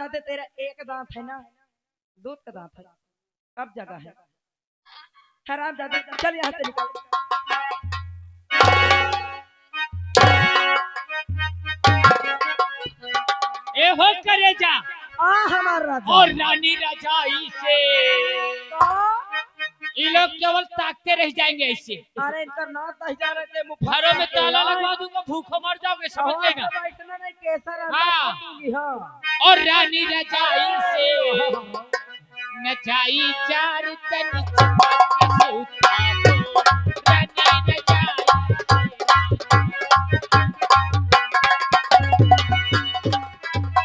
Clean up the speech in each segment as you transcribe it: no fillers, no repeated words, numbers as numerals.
हरामजादे तेरा एक दांत है ना, दूध का दांत है, अब जगह है। हरामजादे चल यहाँ से निकल। ए हो करे जा हमारा राजा और रानी रजाई से ये लोग केवल ताकते रह जाएंगे ऐसे। अरे इनका नाम दस जा रहे थे, घरों में ताला लगवा दूंगा, भूखो मर जाओगे, समझ गए ना। इतना नहीं केसर हाँ। हाँ। और रानी रजाई से नचाई चार तन चिपक के सूता हो, रानी रजाई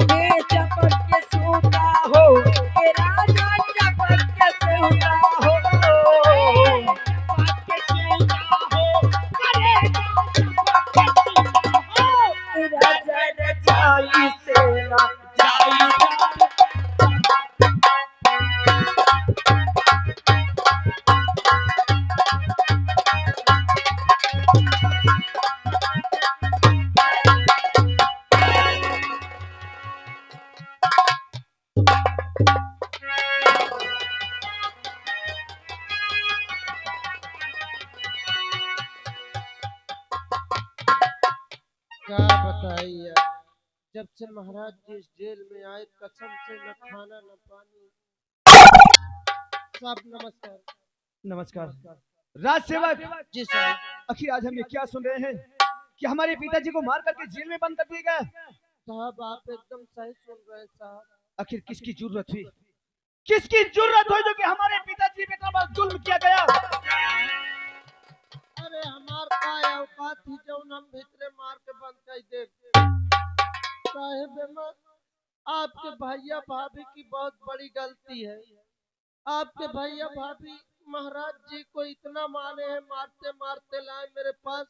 ये चपक के सूता हो, ये राजा चपक के सूता हो, चपक के सूता हो, अरे चपक के सूता हो, राजा रजाई से जाई चार क्या बताइए, जब से महाराज जी इस जेल में आए कसम से न खाना न पानी। साहब नमस्कार। नमस्कार राज सेवक जी साहब। आखिर आज हम ये क्या सुन रहे हैं कि हमारे पिताजी को मार करके जेल में बंद कर दिया गया। साहब आप एकदम सही सुन रहे हैं साहब। आखिर किसकी जरूरत हुई, किसकी जरूरत हुई जो कि हमारे पिताजी पे इतना बड़ा जुल्म किया गया। अरे हमार का औकात थी जो हम भीतरे मार के बंद कर दे। साहेब आपके भैया भाभी की बहुत बड़ी गलती है। आपके भैया भाभी महाराज जी को इतना माने हैं, मारते मारते लाए मेरे पास,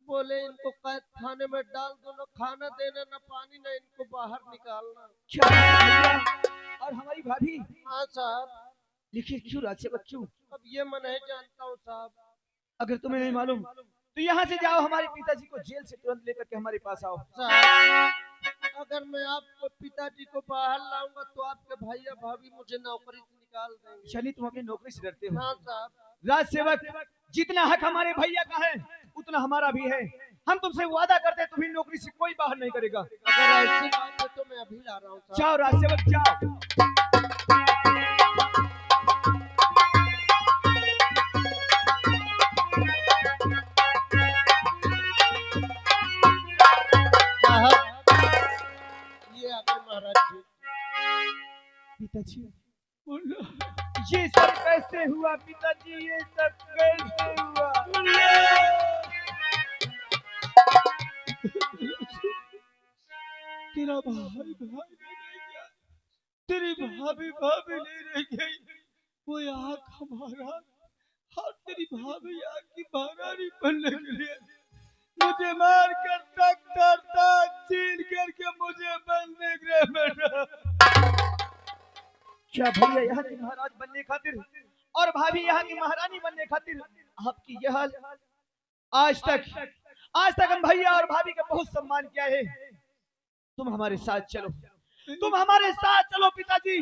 बोले इनको कैद खाने में डाल दो, न खाना देना न पानी न इनको बाहर निकालना। क्या और हमारी भाभी। हाँ साहब। लेकिन क्यों राज सेवक क्यों? अब ये मैं नहीं जानता हूँ साहब। अगर तुम्हें नहीं मालूम तो यहाँ से जाओ, हमारे पिताजी को जेल से तुरंत लेकर के हमारे पास आओ। साहब अगर मैं आपको पिताजी को बाहर लाऊंगा तो आपके भैया भाभी मुझे नौकरी से निकाल देंगे। शनि तुम अपनी नौकरी से डरते हो। हाँ साहब। राज सेवक जितना हक हमारे भैया का है उतना हमारा भी है। हम तुमसे वादा करते हैं तुम्हें नौकरी से कोई बाहर नहीं करेगा। अगर ऐसी बात है तो मैं अभी ला रहा हूँ साहब। जाओ राज सेवक जाओ। ये आगे महाराज जी। पिताजी बोलो ये सब कैसे हुआ पिताजी, ये सब कैसे हुआ? तेरा भाई भाई नहीं रह गया, तेरी भाभी भाभी नहीं रह गई, वो यहाँ हमारा और तेरी भाभी यहाँ की महारानी बनने के लिए मुझे मार कर तक करता छीन करके मुझे बनने के लिए बैठा। क्या भैया यहाँ की महाराज बनने खातिर और भाभी यहाँ की महारानी बनने खातिर आपकी यह हाल? आज तक हम भैया और भाभी का बहुत सम्मान किया है। तुम हमारे साथ चलो, तुम हमारे साथ चलो पिताजी।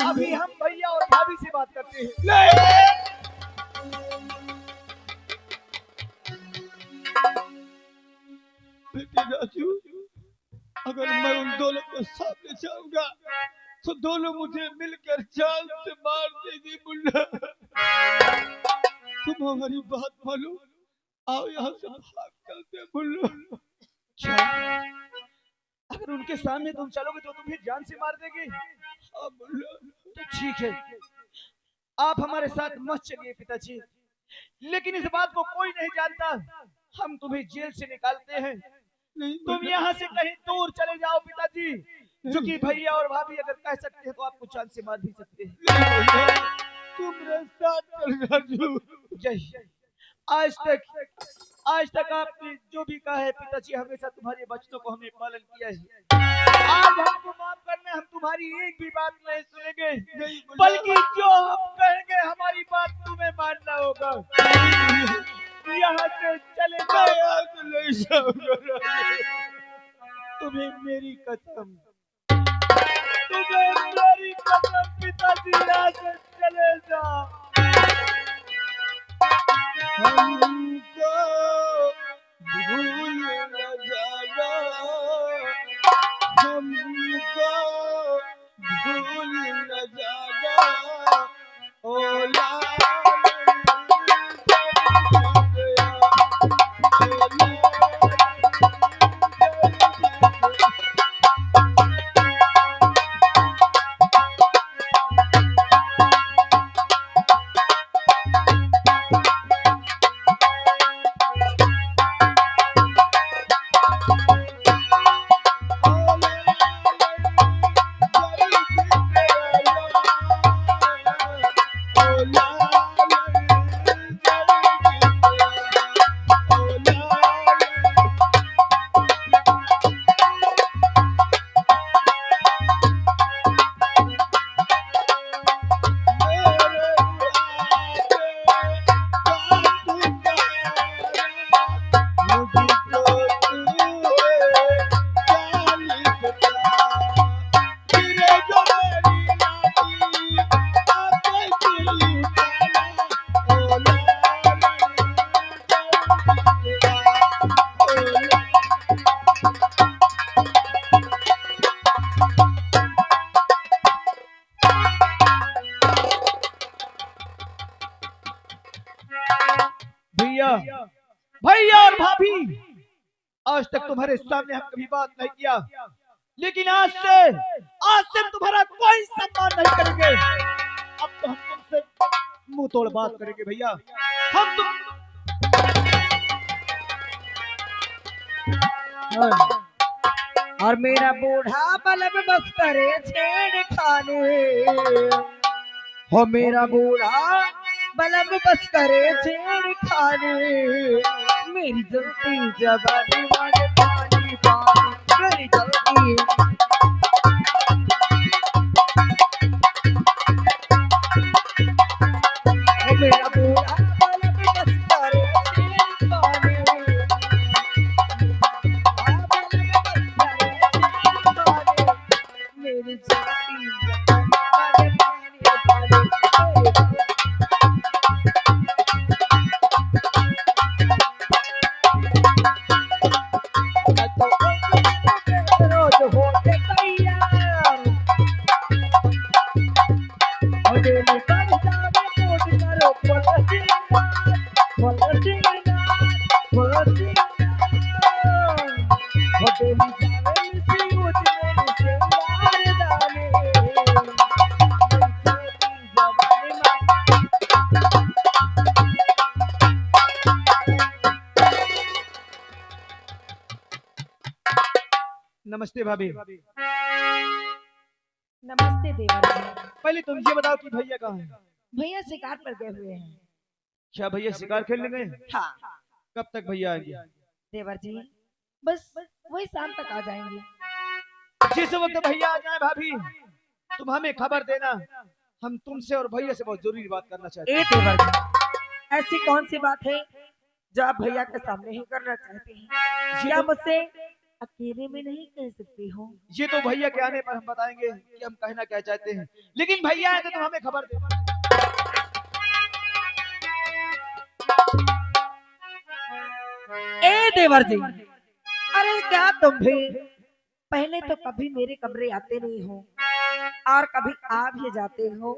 अभी हम भैया और भाभी से बात करते हैं। बेटे राजू, अगर मैं उन दोनों के सामने जाऊंगा तो दोनों मुझे मिलकर जान से मार देगी। मुन्ना तुम हमारी बात मानो, आओ यहाँ से भाग चलते। मुन्ना अगर उनके सामने तुम चलोगे तो तुम्हें जान से मार देगी। हाँ मुन्ना तो ठीक है, आप हमारे साथ मत चलिए पिताजी, लेकिन इस बात को कोई नहीं जानता, हम तुम्हें जेल से निकालते हैं। तुम यहाँ से कहीं दूर चले जाओ पिताजी, जो कि भैया और भाभी अगर कह सकते हैं तो आपको जान से मार भी सकते हैं। तुम रास्ता चल राजू। जय आज तक आपने जो भी कहा है पिताजी, हमेशा तुम्हारे बच्चों को हमने पालन किया है। आज हमको माफ करना, हम तुम्हारी एक भी बात नहीं सुनेंगे, बल्कि जो हम कहेंगे हमारी बात तुम्हें मानना होगा। यहाँ से चले जाओ, तुम्हें मेरी कसम, भूल न जाना ओ लाल भैया भैया और भाभी, आज तक तुम्हारे सामने हम कभी बात नहीं किया, लेकिन आज से तुम्हारा कोई सम्मान नहीं करेंगे। अब तो हम तुमसे मुंह तोड़ बात करेंगे भैया। हम तुम और मेरा बूढ़ा बलब बस करे छेड़खानी, हो मेरा बूढ़ा बलब बस करे छेड़खानी, मेरी जलती जवानी वाले पानी पानी, मेरी जलती हो मेरा बूढ़ा बलब बस करे छेड़खानी, मेरी जलती जवानी वाले पानी पानी। रोज होते तैयार, मुझे निकल जावे कोट करो होते जावे मिसी उठ मेरी सिंगार दाने, जवानी नमस्ते भाभी। नमस्ते देवर जी। पहले तुम ये बताओ कि भैया कहाँ हैं? भैया शिकार पर गए हुए हैं। क्या भैया शिकार खेलने गए? हाँ कब तक भैया आएंगे? देवर जी, बस वही शाम तक आ जाएंगे। जिस वक्त भैया आ जाए भाभी, तुम हमें खबर देना। हम तुमसे और भैया से बहुत जरूरी बात करना चाहते हैं। ए देवर जी, ऐसी कौन सी बात है जो आप भैया के सामने ही करना चाहते हैं? क्या मुझसे अकेले में नहीं कह सकते हो? ये तो भैया के आने पर हम बताएंगे कि हम कहना क्या चाहते हैं, लेकिन भैया आए तो तुम हमें खबर देना। ए देवर जी, अरे क्या तुम भी पहले तो कभी मेरे कमरे आते नहीं हो और कभी आ भी जाते हो,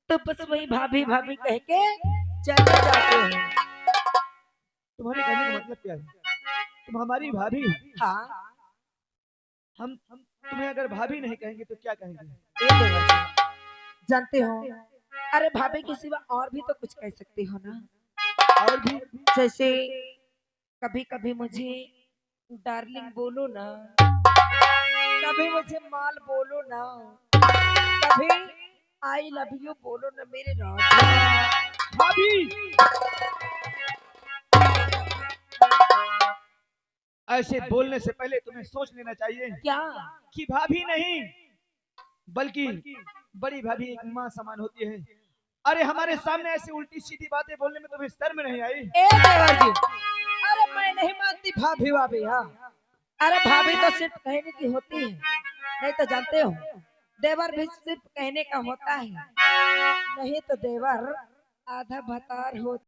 तो बस वही भाभी भाभी कह के चले जाते हो। तुम्हारे कहने का मतलब क्या है? तुम हमारी भाभी हो। हाँ हम तुम्हें अगर भाभी नहीं कहेंगे तो क्या कहेंगे? ए देवर जी, जानते हो, अरे भाभी के सिवा और भी तो कुछ कह सकते हो ना। और भी जैसे कभी कभी मुझे डार्लिंग बोलो ना, कभी मुझे माल बोलो ना, कभी आई लव यू बोलो ना मेरे राजा। भाभी, ऐसे बोलने से पहले तुम्हें सोच लेना चाहिए क्या? कि भाभी नहीं बल्कि बड़ी भाभी एक माँ समान होती है। अरे हमारे सामने ऐसी उल्टी सीधी बातें बोलने में तुम्हें शर्म नहीं आई? ए देवर जी, अरे मैं नहीं मानती भाभी भाभी। हाँ, अरे भाभी तो सिर्फ कहने की होती है, नहीं तो जानते हो देवर भी सिर्फ कहने का होता है, नहीं तो देवर आधा भतार होता।